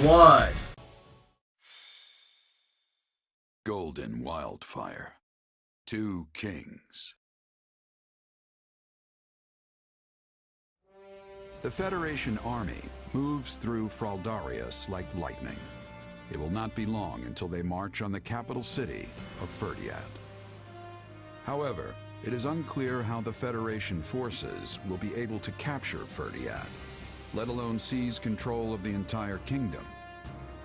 1. Golden wildfire. 2 kings. The Federation army moves through Fraldarius like lightning. It will not be long until they march on the capital city of Ferdiad. However, it is unclear how the Federation forces will be able to capture Ferdiad, let alone seize control of the entire kingdom.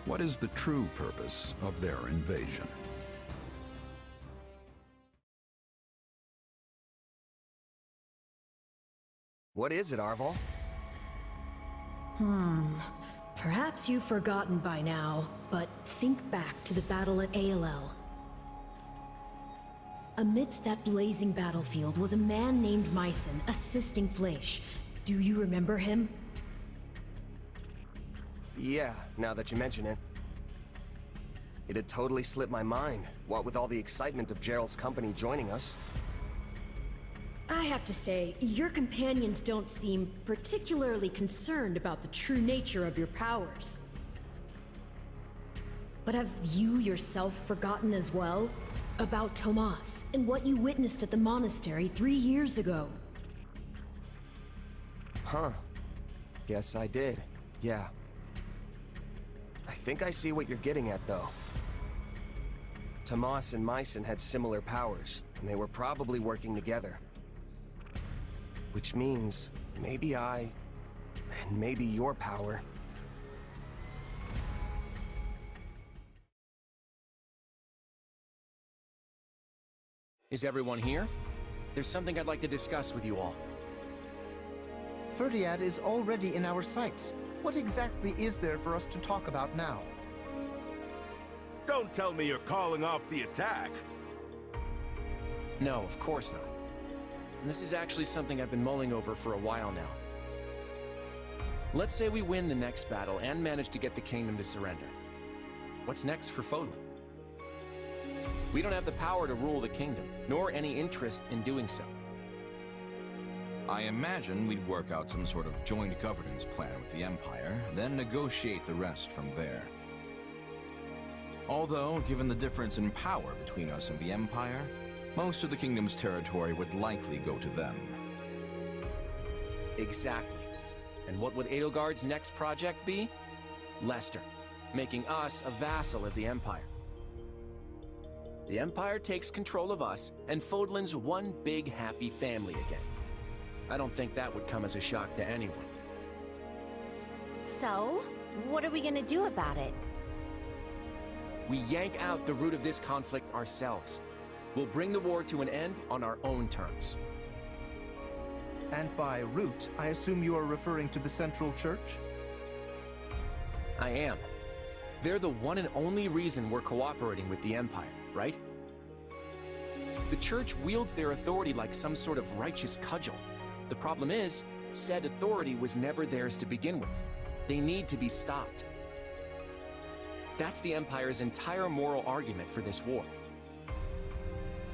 What is the true purpose of their invasion? What is it, Arval? Perhaps you've forgotten by now, but think back to the battle at ALL. Amidst that blazing battlefield was a man named Myson assisting Fleisch. Do you remember him? Yeah, now that you mention it. It had totally slipped my mind, what with all the excitement of Gerald's company joining us. I have to say, your companions don't seem particularly concerned about the true nature of your powers. But have you yourself forgotten as well? About Tomas, and what you witnessed at the monastery 3 years ago? Huh. Guess I did. Yeah. I think I see what you're getting at, though. Tomas and Myson had similar powers, and they were probably working together. Which means, maybe I, and maybe your power... Is everyone here? There's something I'd like to discuss with you all. Ferdiad is already in our sights. What exactly is there for us to talk about now? Don't tell me you're calling off the attack. No, of course not. This is actually something I've been mulling over for a while now. Let's say we win the next battle and manage to get the kingdom to surrender. What's next for Fodlan? We don't have the power to rule the kingdom, nor any interest in doing so. I imagine we'd work out some sort of joint governance plan with the Empire, then negotiate the rest from there. Although, given the difference in power between us and the Empire, most of the kingdom's territory would likely go to them. Exactly. And what would Edelgard's next project be? Leicester, making us a vassal of the Empire. The Empire takes control of us, and Fodlan's one big happy family again. I don't think that would come as a shock to anyone. So, what are we gonna do about it? We yank out the root of this conflict ourselves. We'll bring the war to an end on our own terms. And by root, I assume you are referring to the Central Church? I am. They're the one and only reason we're cooperating with the Empire, right? The Church wields their authority like some sort of righteous cudgel. The problem is, said authority was never theirs to begin with. They need to be stopped. That's the Empire's entire moral argument for this war.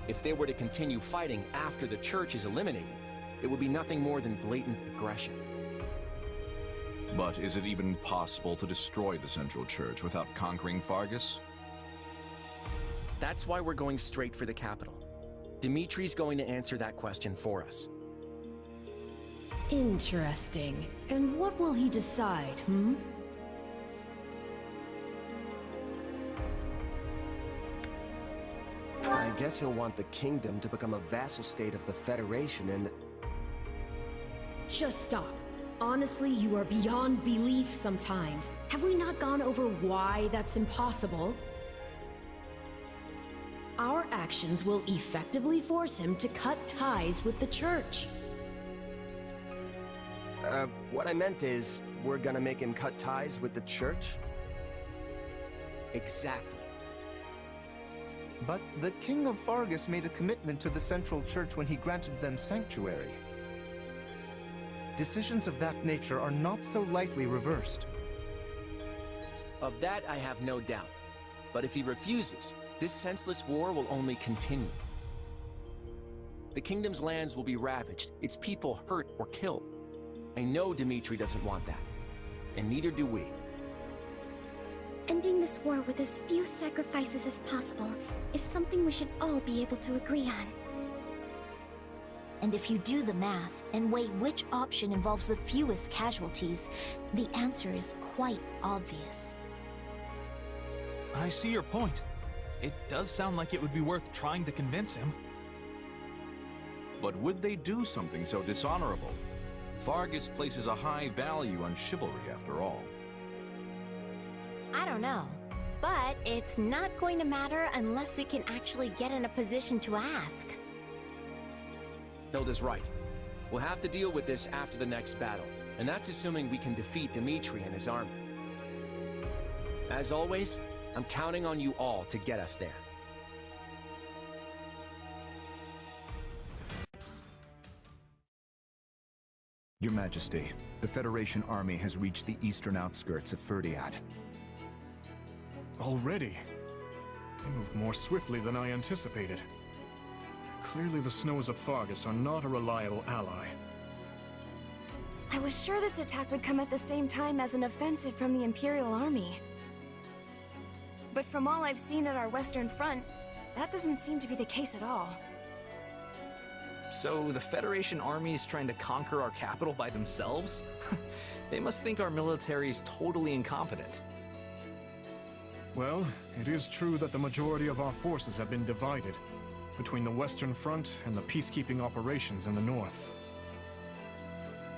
If they were to continue fighting after the Church is eliminated, it would be nothing more than blatant aggression. But is it even possible to destroy the Central Church without conquering Fargus? That's why we're going straight for the capital. Dimitri's going to answer that question for us. Interesting. And what will he decide, I guess he'll want the kingdom to become a vassal state of the Federation and... Just stop. Honestly, you are beyond belief sometimes. Have we not gone over why that's impossible? Our actions will effectively force him to cut ties with the Church. What I meant is, we're gonna make him cut ties with the Church? Exactly. But the King of Fargus made a commitment to the Central Church when he granted them sanctuary. Decisions of that nature are not so lightly reversed. Of that, I have no doubt. But if he refuses, this senseless war will only continue. The kingdom's lands will be ravaged, its people hurt or killed. I know Dimitri doesn't want that, and neither do we. ending this war with as few sacrifices as possible is something we should all be able to agree on. And if you do the math and weigh which option involves the fewest casualties, the answer is quite obvious. I see your point. It does sound like it would be worth trying to convince him. But would they do something so dishonorable? Fargus places a high value on chivalry, after all. I don't know. But it's not going to matter unless we can actually get in a position to ask. Hilda's right. We'll have to deal with this after the next battle, and that's assuming we can defeat Dimitri and his army. As always, I'm counting on you all to get us there. Your Majesty, the Federation army has reached the eastern outskirts of Ferdiad. Already? They moved more swiftly than I anticipated. Clearly the snows of Fargus are not a reliable ally. I was sure this attack would come at the same time as an offensive from the Imperial Army. But from all I've seen at our Western Front, that doesn't seem to be the case at all. So the Federation army is trying to conquer our capital by themselves? They must think our military is totally incompetent. Well, it is true that the majority of our forces have been divided between the Western Front and the peacekeeping operations in the north.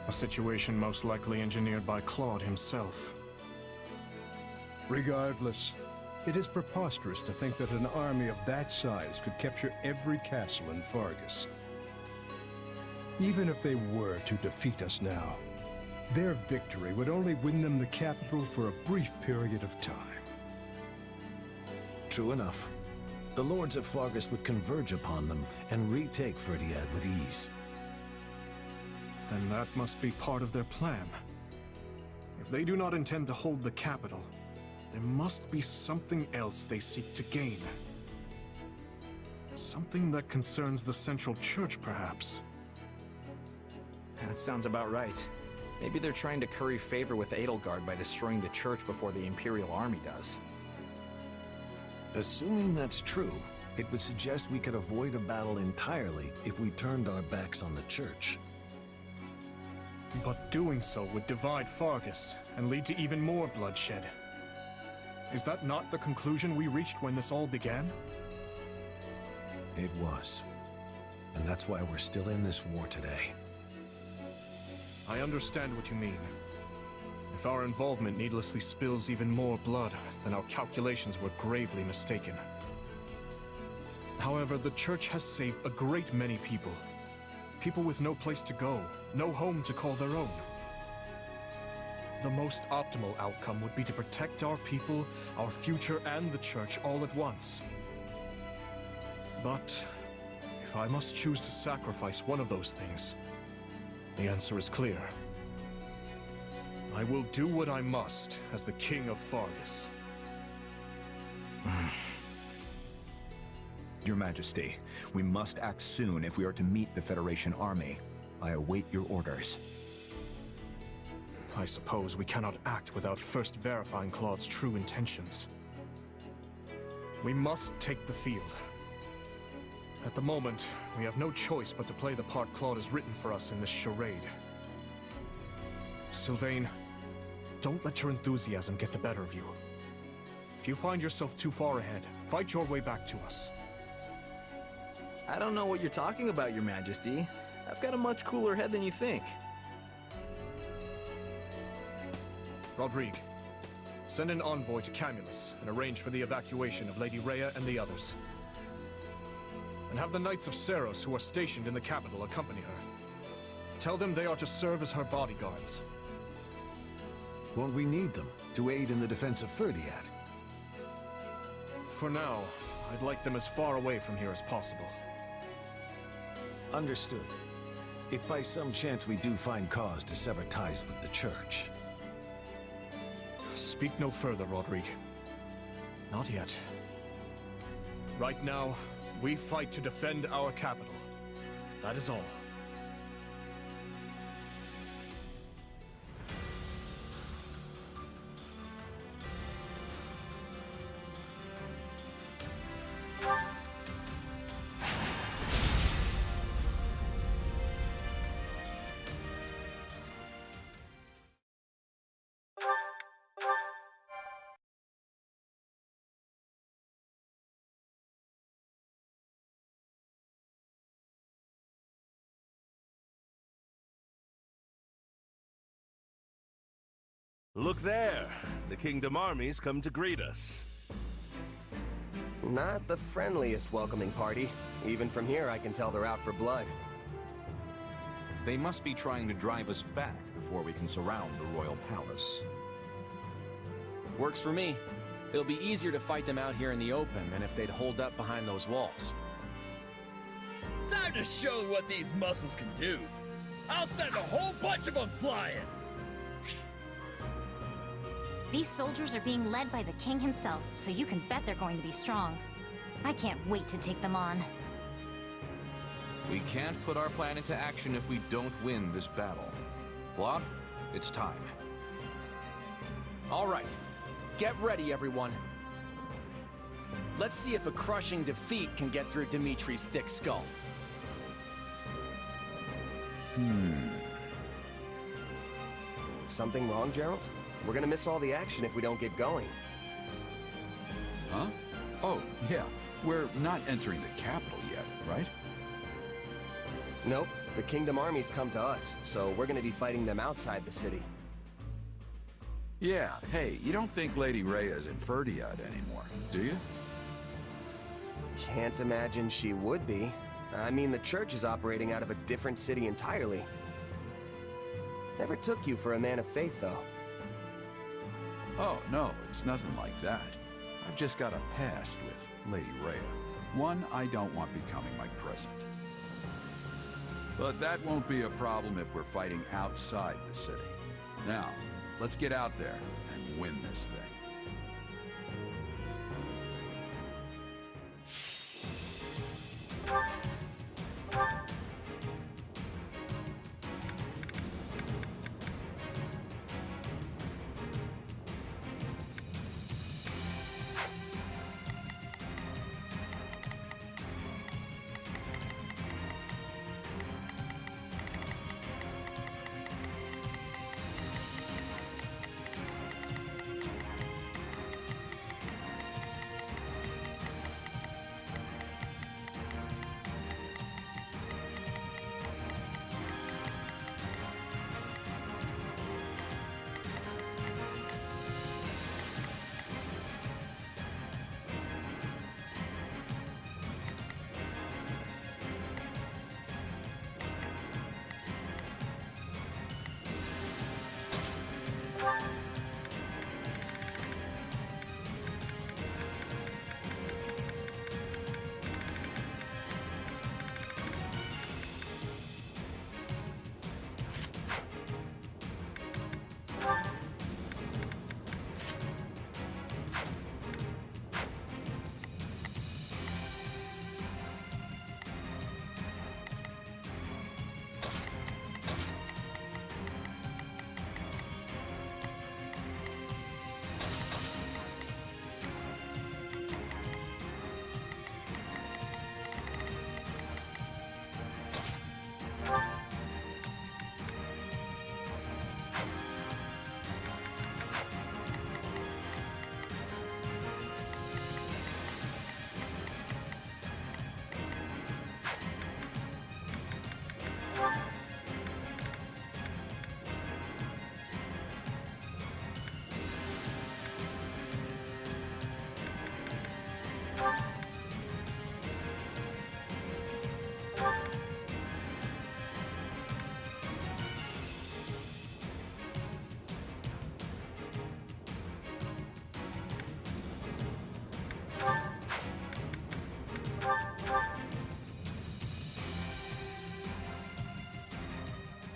A situation most likely engineered by Claude himself. Regardless, it is preposterous to think that an army of that size could capture every castle in Fargus. Even if they were to defeat us now, their victory would only win them the capital for a brief period of time. True enough. The lords of Fargus would converge upon them and retake Ferdiad with ease. Then that must be part of their plan. If they do not intend to hold the capital, there must be something else they seek to gain. Something that concerns the Central Church, perhaps. That sounds about right. Maybe they're trying to curry favor with Edelgard by destroying the church before the Imperial Army does. Assuming that's true, it would suggest we could avoid a battle entirely if we turned our backs on the church. But doing so would divide Fargus and lead to even more bloodshed. Is that not the conclusion we reached when this all began? It was. And that's why we're still in this war today. I understand what you mean. If our involvement needlessly spills even more blood, then our calculations were gravely mistaken. However, the Church has saved a great many people. People with no place to go, no home to call their own. The most optimal outcome would be to protect our people, our future, and the Church all at once. But if I must choose to sacrifice one of those things, the answer is clear. I will do what I must as the King of Fargus. Your Majesty, we must act soon if we are to meet the Federation army. I await your orders. I suppose we cannot act without first verifying Claude's true intentions. We must take the field. At the moment, we have no choice but to play the part Claude has written for us in this charade. Sylvain, don't let your enthusiasm get the better of you. If you find yourself too far ahead, fight your way back to us. I don't know what you're talking about, Your Majesty. I've got a much cooler head than you think. Rodrigue, send an envoy to Camulus and arrange for the evacuation of Lady Rhea and the others. And have the Knights of Seros who are stationed in the capital accompany her. Tell them they are to serve as her bodyguards. Won't we need them to aid in the defense of Ferdiad? For now, I'd like them as far away from here as possible. Understood. If by some chance we do find cause to sever ties with the Church. Speak no further, Rodrigue. Not yet. Right now, we fight to defend our capital. That is all. Look there! The Kingdom armies come to greet us. Not the friendliest welcoming party. Even from here, I can tell they're out for blood. They must be trying to drive us back before we can surround the royal palace. Works for me. It'll be easier to fight them out here in the open than if they'd holed up behind those walls. Time to show what these muscles can do. I'll send a whole bunch of them flying! These soldiers are being led by the king himself, so you can bet they're going to be strong. I can't wait to take them on. We can't put our plan into action if we don't win this battle. Claude, it's time. All right. Get ready, everyone. Let's see if a crushing defeat can get through Dimitri's thick skull. Something wrong, Gerald? We're gonna miss all the action if we don't get going. Huh? Oh, yeah. We're not entering the capital yet, right? Nope. The Kingdom armies come to us, so we're gonna be fighting them outside the city. Yeah, hey, you don't think Lady Rhea's in Ferdiad anymore, do you? Can't imagine she would be. I mean, the church is operating out of a different city entirely. Never took you for a man of faith, though. Oh, no, it's nothing like that. I've just got a past with Lady Rhea. One I don't want becoming my present. But that won't be a problem if we're fighting outside the city. Now, let's get out there and win this thing.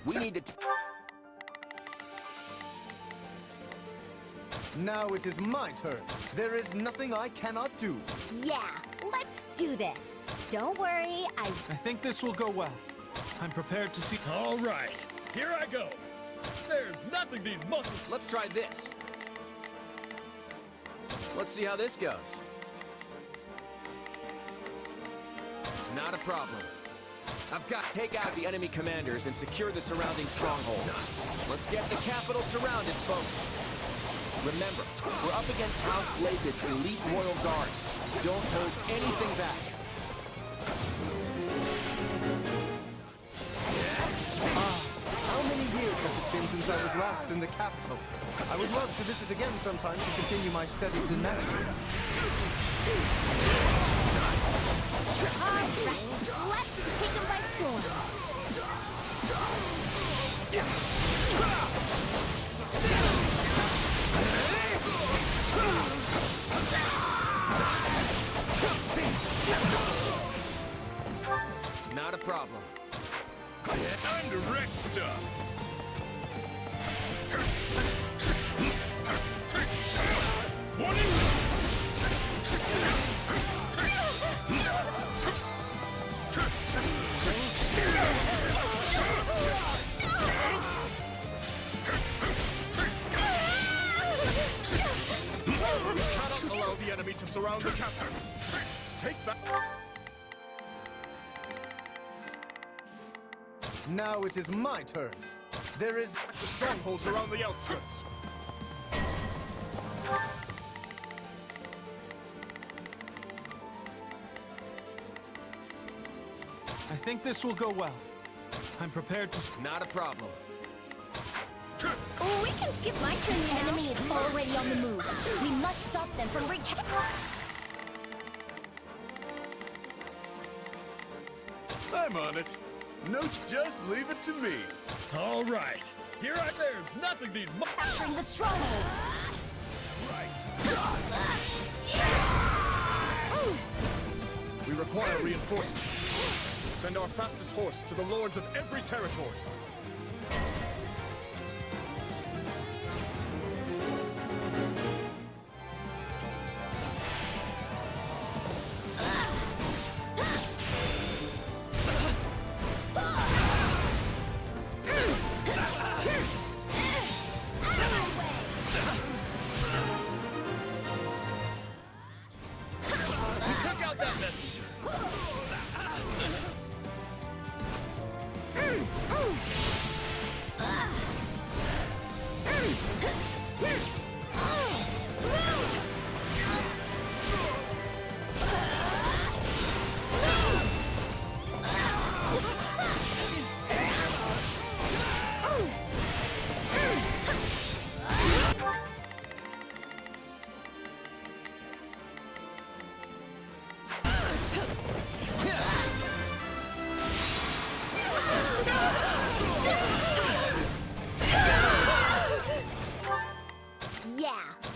We need to... Now it is my turn. There is nothing I cannot do. Yeah, let's do this. Don't worry, I think this will go well. I'm prepared to see... All right, here I go. There's nothing these muscles... Let's try this. Let's see how this goes. Not a problem. I've got... Take out the enemy commanders and secure the surrounding strongholds. Let's get the capital surrounded, folks. Remember, we're up against House Blazed's elite royal guard. Don't hold anything back. How many years has it been since I was last in the capital? I would love to visit again sometime to continue my studies in magic. Alright, let's take him by storm. Not a problem. Time to wreck stuff. Cannot allow the enemy to surround the capital. Take back. Now it is my turn. There is the strongholds around the outskirts. I think this will go well. I'm prepared to... Not a problem. Oh, we can skip my turn now. The enemy is already on the move. We must stop them from I'm on it. No, just leave it to me. All right. There's nothing these capturing the strongholds. We require reinforcements. Send our fastest horse to the lords of every territory.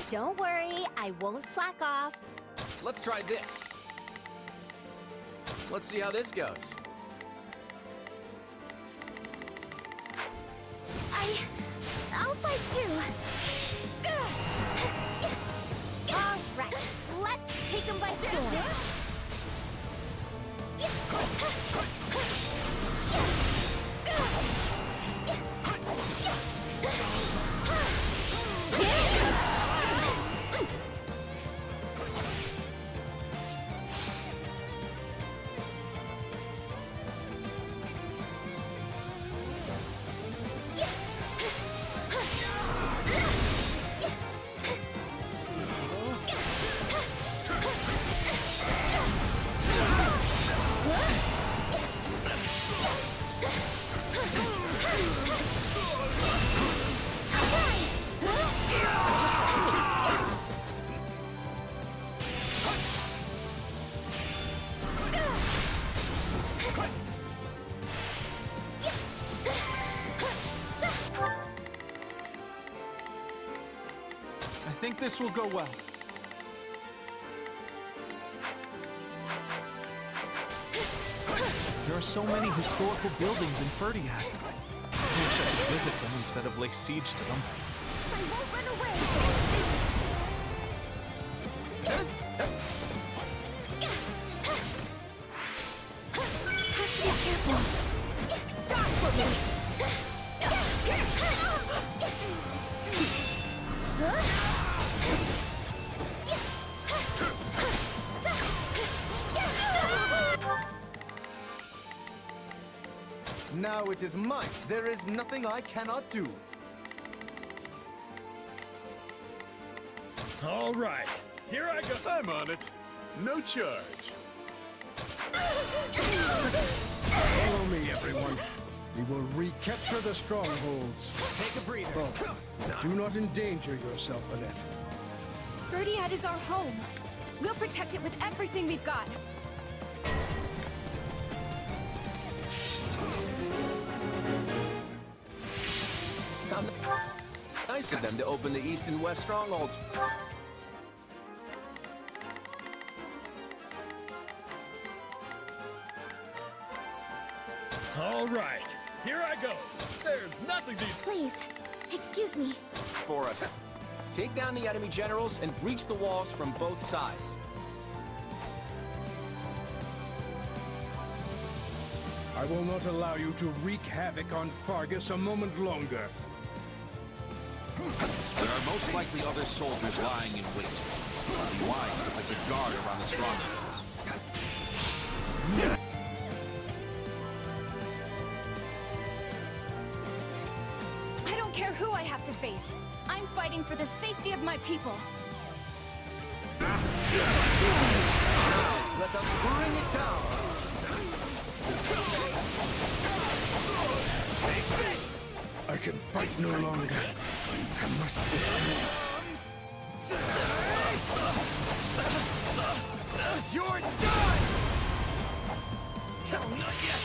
Don't worry, I won't slack off. Let's try this. Let's see how this goes. I'll fight too. All right, let's take him by storm. I think this will go well. There are so many historical buildings in Ferdiad. I wish I could visit them instead of lay siege to them. I won't run away. Have to be careful. Die for me. Now it is mine. There is nothing I cannot do. All right, here I go. I'm on it. No charge. Follow me, everyone. We will recapture the strongholds. Take a breather. Oh, do not endanger yourself, Annette. Verdiad is our home. We'll protect it with everything we've got. Nice of them to open the east and west strongholds. All right, here I go. There's nothing to... Please, excuse me. For us. Take down the enemy generals and breach the walls from both sides. I will not allow you to wreak havoc on Fargus a moment longer. There are most likely other soldiers lying in wait. Be wise to place a guard around the strongholds. I don't care who I have to face. I'm fighting for the safety of my people. Let us bring it down. Take this! I can fight no longer. I must withdraw. You're done! Not yet.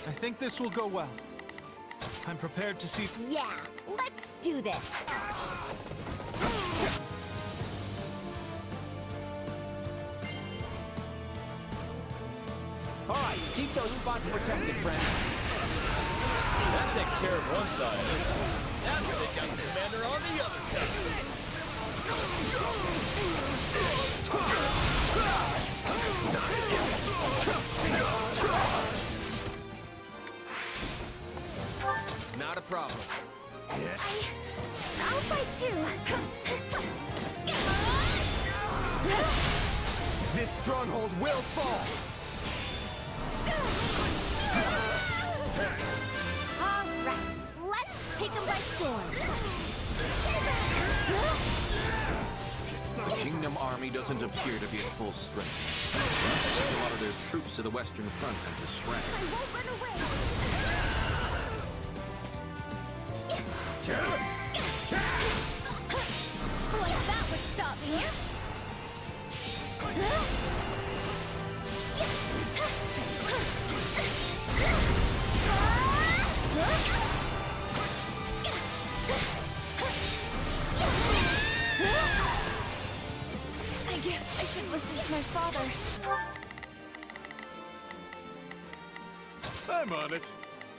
I think this will go well. I'm prepared to see... Yeah, let's do this. All right, keep those spots protected, friends. That takes care of one side. Now to take out the commander on the other side. Not a problem. I'll fight too. This stronghold will fall. All right, let's take them by storm. The Kingdom army doesn't appear to be at full strength. They'll have to send a lot of their troops to the Western Front and to Shrek. I won't run away. Like that would stop me. I guess I should listen to my father. I'm on it.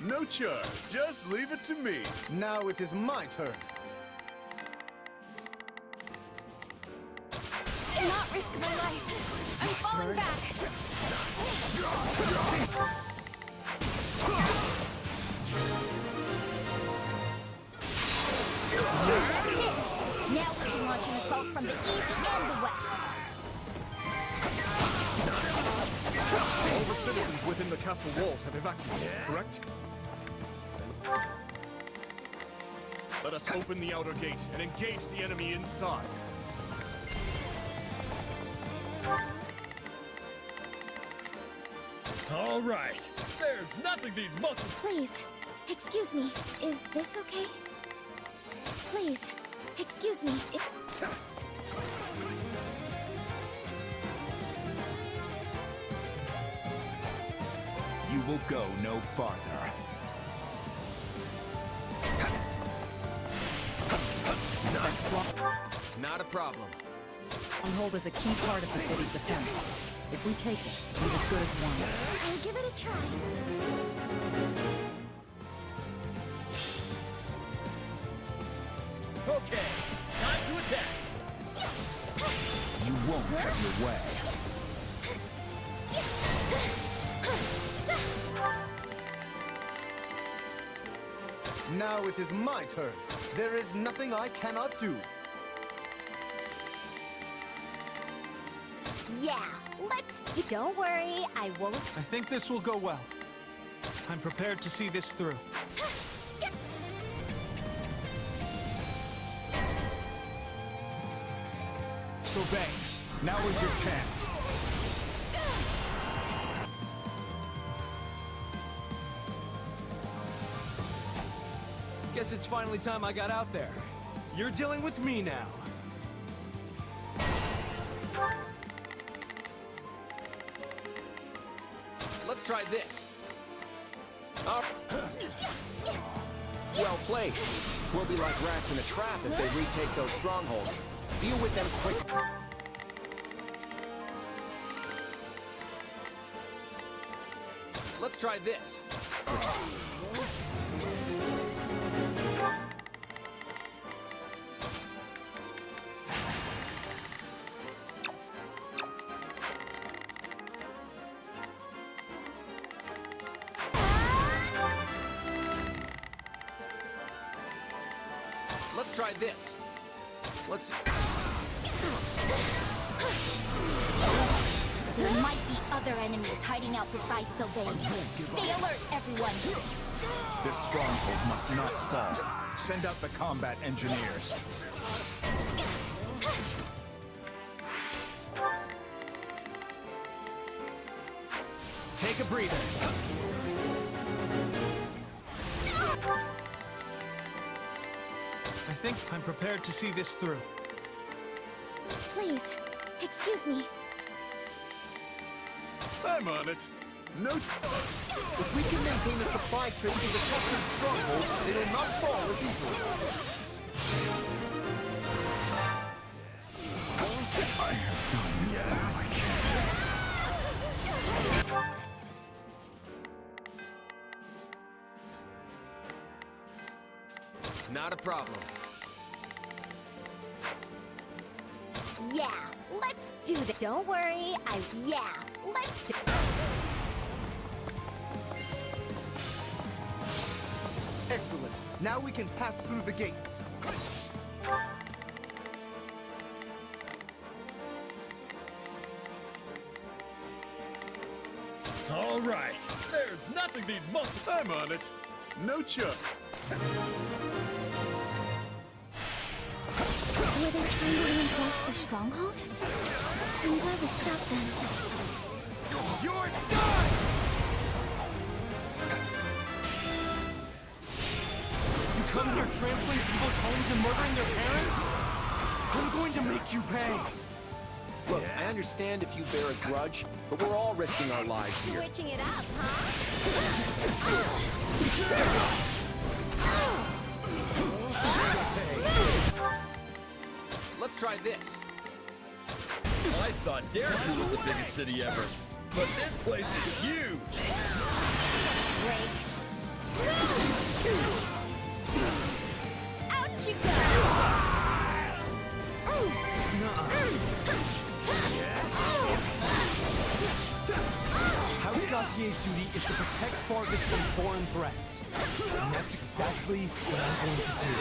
No charge. Just leave it to me. Now it is my turn. Not risk my life. I'm falling back. That's it! Now we can launch an assault from the east and the west. All the citizens within the castle walls have evacuated, correct? Let us open the outer gate and engage the enemy inside. All right. There's nothing these muscles... Please, excuse me. Is this okay? Please, excuse me. You will go no farther. Not a problem. Stronghold is a key part of the city's defense. If we take it, we're as good as won. I'll give it a try. Okay, time to attack. You won't have your way. Now it is my turn. There is nothing I cannot do. Yeah, don't worry, I won't. I think this will go well. I'm prepared to see this through. Sylvain, now is your chance. Guess it's finally time I got out there. You're dealing with me now. Let's try this. Well played. We'll be like rats in a trap if they retake those strongholds. Deal with them quick. Let's try this. Let's try this. Let's... There might be other enemies hiding out beside Sylvain. Stay alert, everyone! This stronghold must not fall. Send out the combat engineers. Take a breather. I think I'm prepared to see this through. Please, excuse me. I'm on it. No. If we can maintain a supply train to the captured stronghold, it'll not fall as easily. I have done all I can. Not a problem. Yeah, let's do that. Don't worry, let's do. Excellent. Now we can pass through the gates. All right. There's nothing these muscles. I'm on it. No chuck. Were they trying to reinforce the stronghold? I'm glad we stopped them. You're done! You come here trampling people's homes and murdering their parents? I'm going to make you pay! Look, I understand if you bear a grudge, but we're all risking our lives here. Switching it up, huh? Let's try this. I thought Daresu was the biggest city ever, but this place is huge. Out you go! House Gautier's duty is to protect Fargus from foreign threats. And that's exactly what I'm going to do.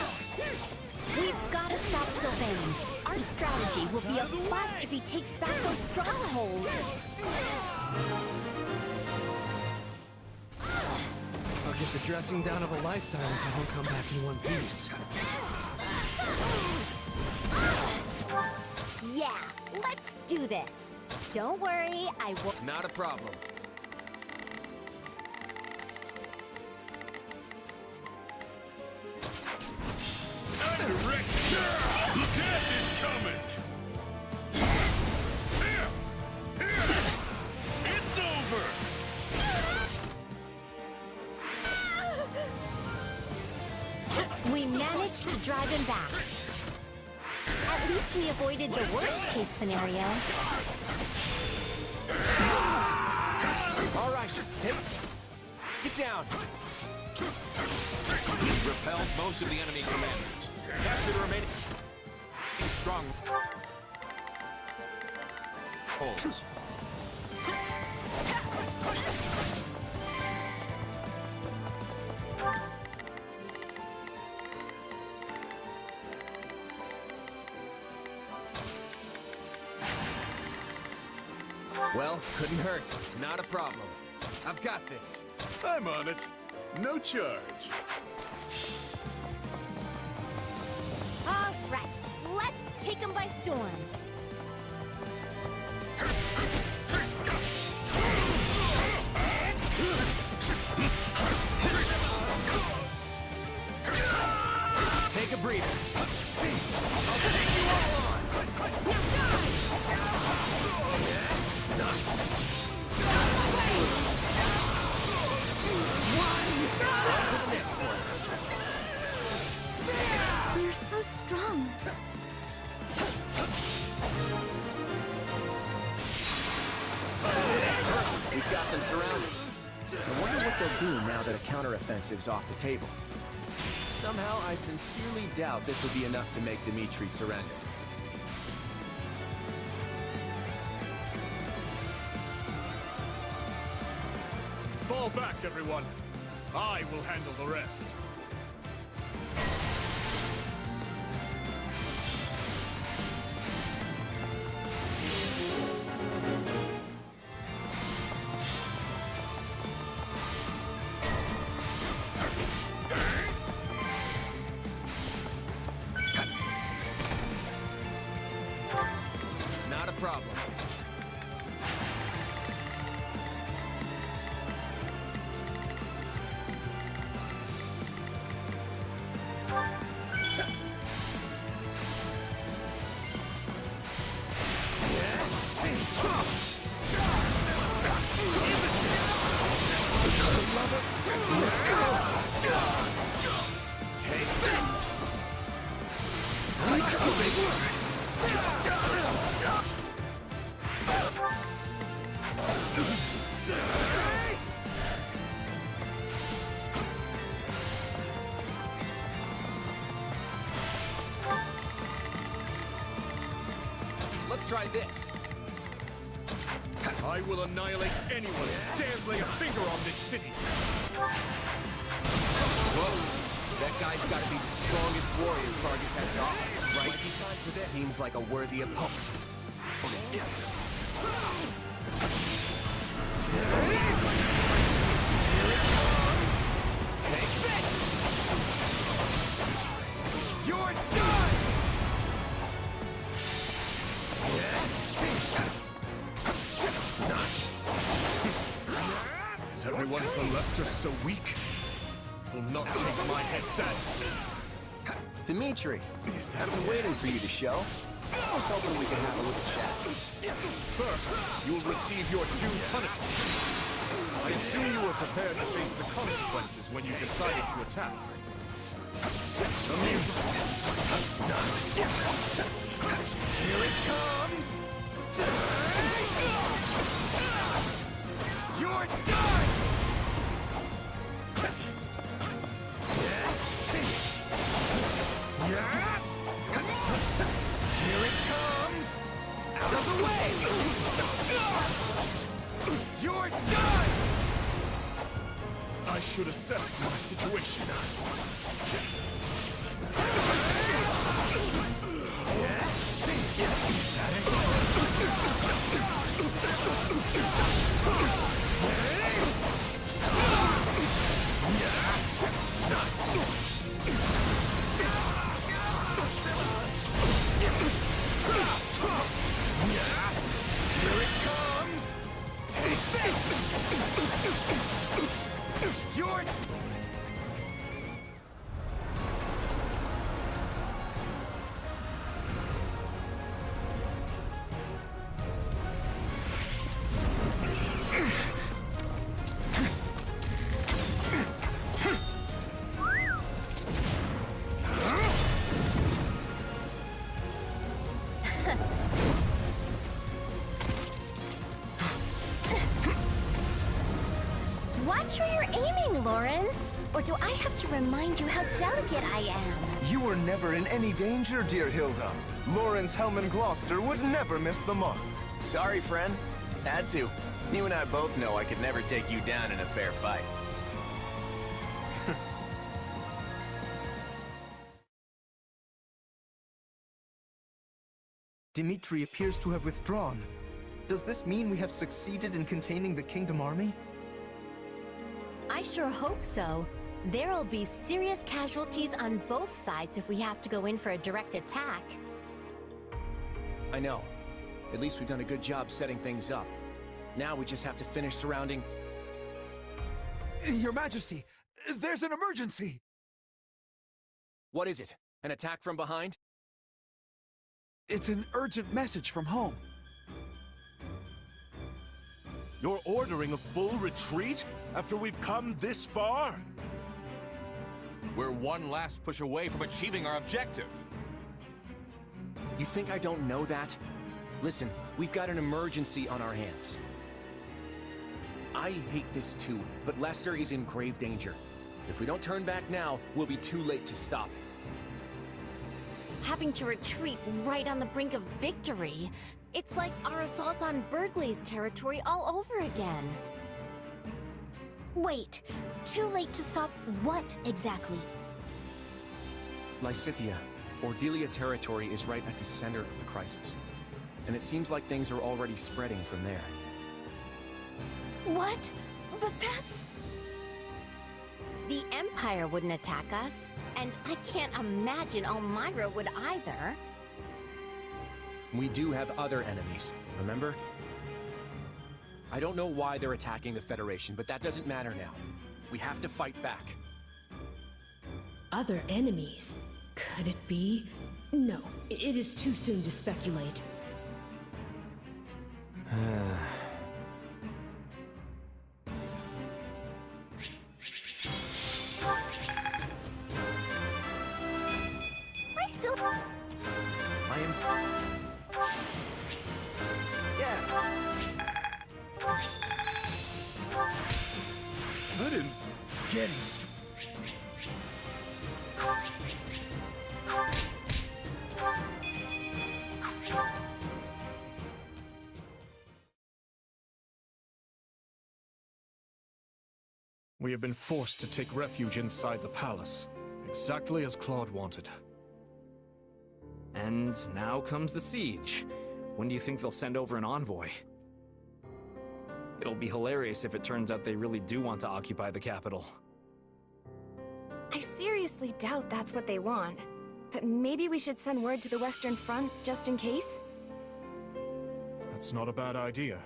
We've got to stop Sylvain. Our strategy will be a bust if he takes back those strongholds. I'll get the dressing down of a lifetime if I don't come back in one piece. Yeah, let's do this. Don't worry, I will. Not a problem. Time to wreck death is coming. Sam! Here! It's over! We managed to drive him back. At least we avoided the worst-case scenario. All right, get down. Repelled most of the enemy commanders. Capture the remaining strong holds. Well, couldn't hurt. Not a problem. I've got this. I'm on it. No charge. All right, let's take them by storm. Take a breather. I'll take you all on. On to the next one. We're so strong. We've got them surrounded. I wonder what they'll do now that a counteroffensive's off the table. Somehow, I sincerely doubt this will be enough to make Dimitri surrender. Fall back, everyone. I will handle the rest. Not a problem. Take this! Like a big word! Let's try this. I will annihilate anyone who dares lay a finger on this city. Whoa! That guy's got to be the strongest warrior Fargus has to offer, right? Time for this. Seems like a worthy opponent. Take this! You're done! Is everyone from Leicester so weak? Will not take my head that easily. Dimitri, I've been waiting for you to show. I was hoping we could have a little chat. First, you will receive your due punishment. I assume you were prepared to face the consequences when you decided to attack. Amusing. Here it comes! You're done! Here it comes! Out of the way! You're done! I should assess my situation. Is that it? Here it comes! Take this! You're... Watch where you're aiming, Lawrence. Or do I have to remind you how delicate I am? You were never in any danger, dear Hilda. Lawrence Hellman Gloucester would never miss the mark. Sorry, friend. Had to. You and I both know I could never take you down in a fair fight. Dimitri appears to have withdrawn. Does this mean we have succeeded in containing the Kingdom Army? I sure hope so. There'll be serious casualties on both sides if we have to go in for a direct attack. I know. At least we've done a good job setting things up. Now we just have to finish surrounding... Your Majesty, there's an emergency! What is it? An attack from behind? It's an urgent message from home. You're ordering a full retreat after we've come this far? We're one last push away from achieving our objective. You think I don't know that? Listen, we've got an emergency on our hands. I hate this too, but Lester is in grave danger. If we don't turn back now, we'll be too late to stop it. Having to retreat right on the brink of victory. It's like our assault on Burgley's territory all over again. Wait, too late to stop what exactly? Lysithea, Ordelia territory is right at the center of the crisis. And it seems like things are already spreading from there. What? But that's... The Empire wouldn't attack us, and I can't imagine Elmyra would either. We do have other enemies, remember? I don't know why they're attacking the Federation, but that doesn't matter now. We have to fight back. Other enemies? Could it be? No, it is too soon to speculate. I am... Yeah. I didn't... Getting... We have been forced to take refuge inside the palace, exactly as Claude wanted. And now comes the siege. When do you think they'll send over an envoy? It'll be hilarious if it turns out they really do want to occupy the capital. I seriously doubt that's what they want. But maybe we should send word to the Western Front, just in case? That's not a bad idea.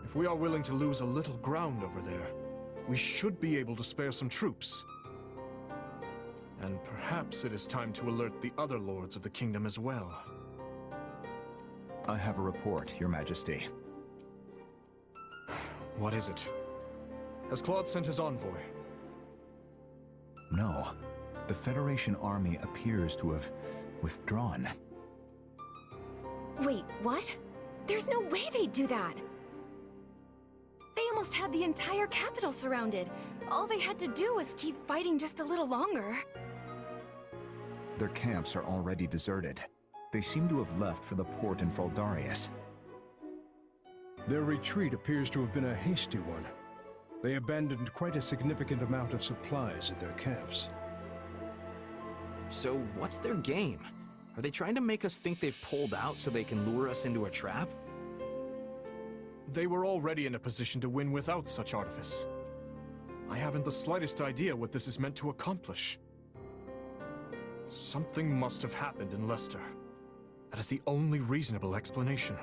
If we are willing to lose a little ground over there, we should be able to spare some troops. And perhaps it is time to alert the other lords of the kingdom as well. I have a report, Your Majesty. What is it? Has Claude sent his envoy? No. The Federation army appears to have withdrawn. Wait, what? There's no way they'd do that! They almost had the entire capital surrounded. All they had to do was keep fighting just a little longer. Their camps are already deserted. They seem to have left for the port in Fraldarius. Their retreat appears to have been a hasty one. They abandoned quite a significant amount of supplies at their camps. So what's their game? Are they trying to make us think they've pulled out so they can lure us into a trap? They were already in a position to win without such artifice. I haven't the slightest idea what this is meant to accomplish. Something must have happened in Leicester. That is the only reasonable explanation.